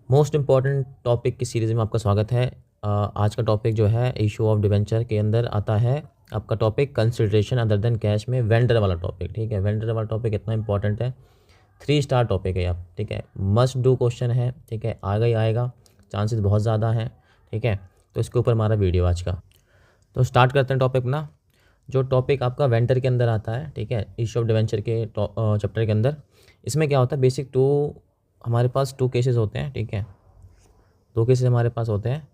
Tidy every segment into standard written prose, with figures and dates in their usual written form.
Most important topic की series में आपका स्वागत है। आज का टॉपिक जो है इशू ऑफ डिवेंचर के अंदर आता है आपका topic consideration other than cash में वेंडर वाला टॉपिक। ठीक है, वेंडर वाला टॉपिक इतना इंपॉर्टेंट है, 3 स्टार टॉपिक है आप। ठीक है, मस्ट डू क्वेश्चन है। ठीक है, आएगा ही आएगा, चांसेस बहुत ज़्यादा हैं। ठीक है, तो इसके ऊपर हमारा वीडियो आज का। तो स्टार्ट करते हैं टॉपिक ना। जो टॉपिक आपका वेंडर के अंदर आता है, ठीक है, इशू ऑफ डिवेंचर के चैप्टर के अंदर, इसमें क्या होता है बेसिक हमारे पास 2 केसेस होते हैं। ठीक है, 2 केसेस हमारे पास होते हैं।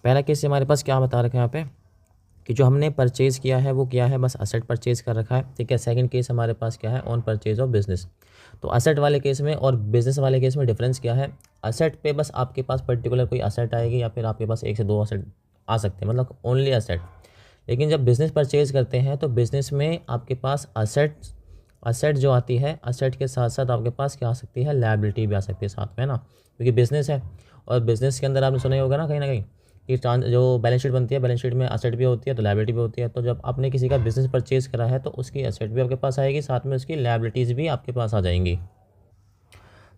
पहला केस हमारे पास क्या बता रखा है यहाँ पे कि जो हमने परचेज़ किया है वो क्या है, बस असेट परचेज़ कर रखा है। ठीक है, सेकंड केस हमारे पास क्या है, ऑन परचेज ऑफ बिजनेस। तो असेट वाले केस में और बिजनेस वाले केस में डिफरेंस क्या है, असेट पे बस आपके पास पर्टिकुलर कोई असेट आएगी या फिर आपके पास 1 से 2 असेट आ सकते हैं, मतलब ओनली असेट। लेकिन जब बिज़नेस परचेज़ करते हैं तो बिज़नेस में आपके पास असेट जो आती है, असेट के साथ साथ आपके पास क्या आ सकती है, लायबिलिटी भी आ सकती है साथ में ना, क्योंकि बिज़नेस है। और बिज़नेस के अंदर आपने सुना ही होगा ना कहीं ना कहीं कि जो बैलेंस शीट बनती है, बैलेंस शीट में असेट भी होती है तो लायबिलिटी भी होती है। तो जब आपने किसी का बिज़नेस परचेज़ करा है तो उसकी असेट भी आपके पास आएगी, साथ में उसकी लायबिलिटीज़ भी आपके पास आ जाएंगी।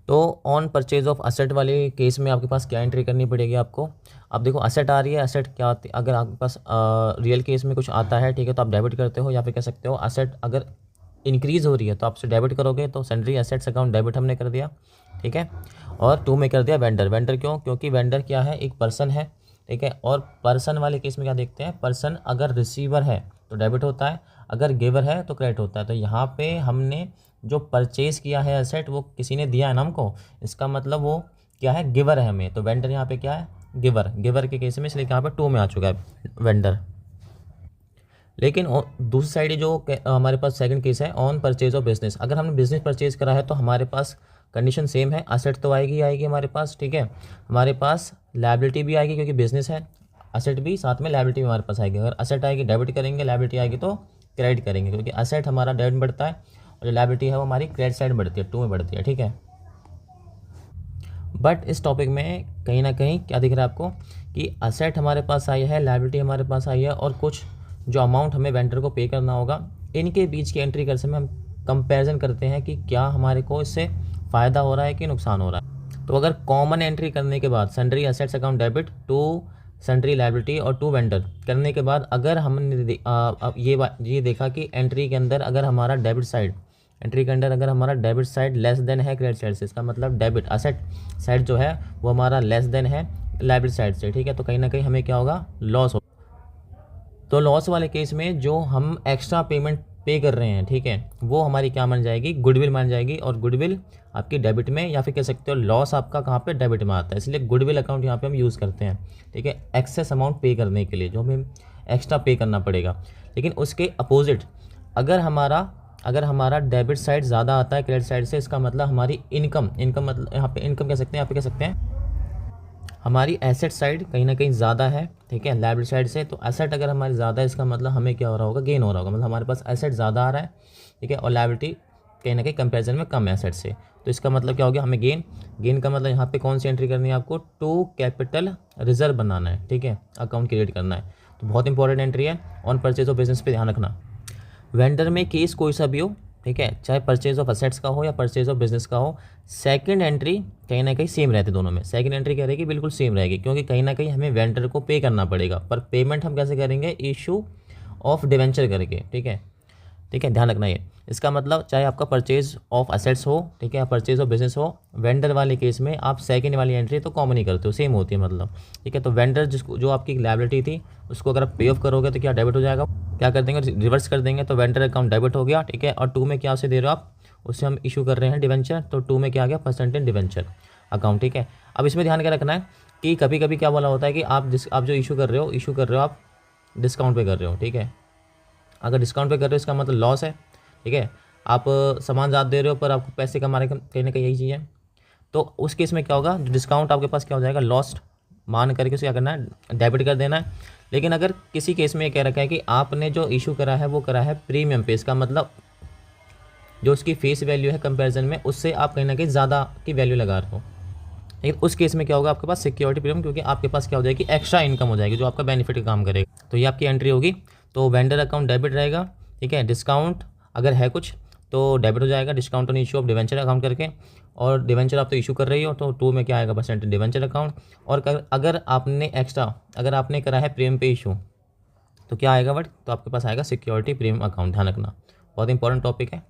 तो ऑन परचेज ऑफ असेट वाले केस में आपके पास क्या एंट्री करनी पड़ेगी आपको। अब देखो असेट आ रही है, असेट क्या आती है, अगर आपके पास रियल केस में कुछ आता है, ठीक है, तो आप डेबिट करते हो, या फिर कह सकते हो असेट अगर इंक्रीज़ हो रही है तो आपसे डेबिट करोगे, तो सन्ड्री एसेट्स अकाउंट डेबिट हमने कर दिया। ठीक है, और 2 में कर दिया वेंडर। वेंडर क्यों, क्योंकि वेंडर क्या है, एक पर्सन है। ठीक है, और पर्सन वाले केस में क्या देखते हैं, पर्सन अगर रिसीवर है तो डेबिट होता है, अगर गिवर है तो क्रेडिट होता है। तो यहाँ पे हमने जो परचेज़ किया है एसेट वो किसी ने दिया है ना हमको, इसका मतलब वो क्या है, गिवर है हमें। तो वेंडर यहाँ पे क्या है, गिवर के केस में, इसलिए यहाँ पे 2 में आ चुका है वेंडर। लेकिन दूसरी साइड जो हमारे पास सेकंड केस है, ऑन परचेज ऑफ बिजनेस। अगर हमने बिजनेस परचेज करा है तो हमारे पास कंडीशन सेम है, असेट तो आएगी आएगी हमारे पास। ठीक है, हमारे पास लायबिलिटी भी आएगी क्योंकि बिजनेस है, असेट भी साथ में लायबिलिटी भी हमारे पास आएगी। अगर असेट आएगी डेबिट करेंगे, लायबिलिटी आएगी तो क्रेडिट करेंगे, क्योंकि असेट हमारा डेबिट बढ़ता है और जो लायबिलिटी है वो हमारी क्रेडिट साइड बढ़ती है, 2 में बढ़ती है। ठीक है, बट इस टॉपिक में कहीं ना कहीं क्या दिख रहा है आपको कि असेट हमारे पास आई है, लायबिलिटी हमारे पास आई है, और कुछ जो अमाउंट हमें वेंडर को पे करना होगा, इनके बीच की एंट्री कर समय हम कंपैरिजन करते हैं कि क्या हमारे को इससे फ़ायदा हो रहा है कि नुकसान हो रहा है। तो अगर कॉमन एंट्री करने के बाद sundry assets account debit to sundry liability और टू वेंडर करने के बाद अगर हमने ये देखा कि एंट्री के अंदर अगर हमारा डेबिट साइड, एंट्री के अंदर अगर हमारा डेबिट साइड लेस देन है क्रेडिट साइड से, इसका मतलब डेबिट असेट साइड जो है वो हमारा लेस देन है लायबिलिटी साइड से। ठीक है, तो कहीं ना कहीं हमें क्या होगा, लॉस हो। तो लॉस वाले केस में जो हम एक्स्ट्रा पेमेंट पे कर रहे हैं, ठीक है, वो हमारी क्या मान जाएगी, गुडविल मान जाएगी। और गुडविल आपकी डेबिट में, या फिर कह सकते हो लॉस आपका कहाँ पे, डेबिट में आता है, इसलिए गुडविल अकाउंट यहाँ पे हम यूज़ करते हैं। ठीक है, एक्सेस अमाउंट पे करने के लिए जो हमें एक्स्ट्रा पे करना पड़ेगा। लेकिन उसके अपोजिट अगर हमारा डेबिट साइड ज़्यादा आता है क्रेडिट साइड से, इसका मतलब हमारी इनकम मतलब यहाँ पे इनकम कह सकते हैं, यहाँ पे कह सकते हैं हमारी एसेट साइड कहीं ना कहीं ज़्यादा है। ठीक है, लायबिलिटी साइड से। तो एसेट अगर हमारी ज़्यादा है, इसका मतलब हमें क्या हो रहा होगा, गेन हो रहा होगा, मतलब हमारे पास एसेट ज़्यादा आ रहा है। ठीक है, और लायबिलिटी कहीं ना कहीं कंपेरिजन में कम है एसेट से, तो इसका मतलब क्या हो गया, हमें गेन का मतलब यहाँ पे कौन सी एंट्री करनी है आपको, टू कैपिटल रिजर्व बनाना है। ठीक है, अकाउंट क्रिएट करना है, तो बहुत इंपॉर्टेंट एंट्री है ऑन परचेज ऑफ बिजनेस पे ध्यान रखना। वेंडर में केस कोई सा भी हो, ठीक है, चाहे परचेज ऑफ असेट्स का हो या परचेज ऑफ बिजनेस का हो, सेकंड एंट्री कहीं ना कहीं सेम रहती है दोनों में। सेकंड एंट्री क्या रहेगी, बिल्कुल सेम रहेगी, क्योंकि कहीं ना कहीं हमें वेंडर को पे करना पड़ेगा। पर पेमेंट हम कैसे करेंगे, इशू ऑफ डिवेंचर करके। ठीक है, ध्यान रखना ये। इसका मतलब चाहे आपका परचेज ऑफ असेट्स हो, ठीक है, परचेज ऑफ बिजनेस हो, वेंडर वाले केस में आप सेकंड वाली एंट्री तो कॉमन ही करते हो, सेम होती है मतलब। ठीक है, तो वेंडर जिसको जो आपकी लायबिलिटी थी उसको अगर आप पे ऑफ करोगे तो क्या डेबिट हो जाएगा, क्या कर देंगे, रिवर्स कर देंगे, तो वेंडर अकाउंट डेबिट हो गया। ठीक है, और 2 में क्या से दे रहे हो आप, उससे हम इशू कर रहे हैं डिवेंचर, तो 2 में क्या आ गया, परसेंटेज डिवेंचर अकाउंट। ठीक है, अब इसमें ध्यान क्या रखना है कि कभी कभी क्या बोला होता है कि आप जो इशू कर रहे हो आप डिस्काउंट पे कर रहे हो। ठीक है, अगर डिस्काउंट पे कर रहे हो इसका मतलब लॉस है। ठीक है, आप सामान ज़्यादा दे रहे हो पर आपको पैसे कमाने का कहीं ना कहीं यही चीज़ है। तो उस केस में क्या होगा, डिस्काउंट आपके पास क्या हो जाएगा, लॉस्ट मान करके उसे क्या करना है, डेबिट कर देना है। लेकिन अगर किसी केस में ये कह रखा है कि आपने जो इशू करा है वो करा है प्रीमियम पे, इसका मतलब जो उसकी फेस वैल्यू है कंपैरिजन में उससे आप कहीं ना कहीं ज़्यादा की वैल्यू लगा रहे हो। लेकिन उस केस में क्या होगा, आपके पास सिक्योरिटी प्रीमियम, क्योंकि आपके पास क्या हो जाएगी, एक्स्ट्रा इनकम हो जाएगी जो आपका बेनिफिट का काम करेगा। तो ये आपकी एंट्री होगी। तो वेंडर अकाउंट डेबिट रहेगा। ठीक है, डिस्काउंट अगर है कुछ तो डेबिट हो जाएगा discount on issue of debenture account करके, और डिवेंचर आप तो इशू कर रही हो तो 2 में क्या आएगा परसेंटेज डिवेंचर अकाउंट। और अगर आपने एक्स्ट्रा अगर आपने करा है प्रीमियम पे इशू तो क्या आएगा बट, तो आपके पास आएगा सिक्योरिटी प्रीमियम अकाउंट। ध्यान रखना, बहुत इंपॉर्टेंट टॉपिक है।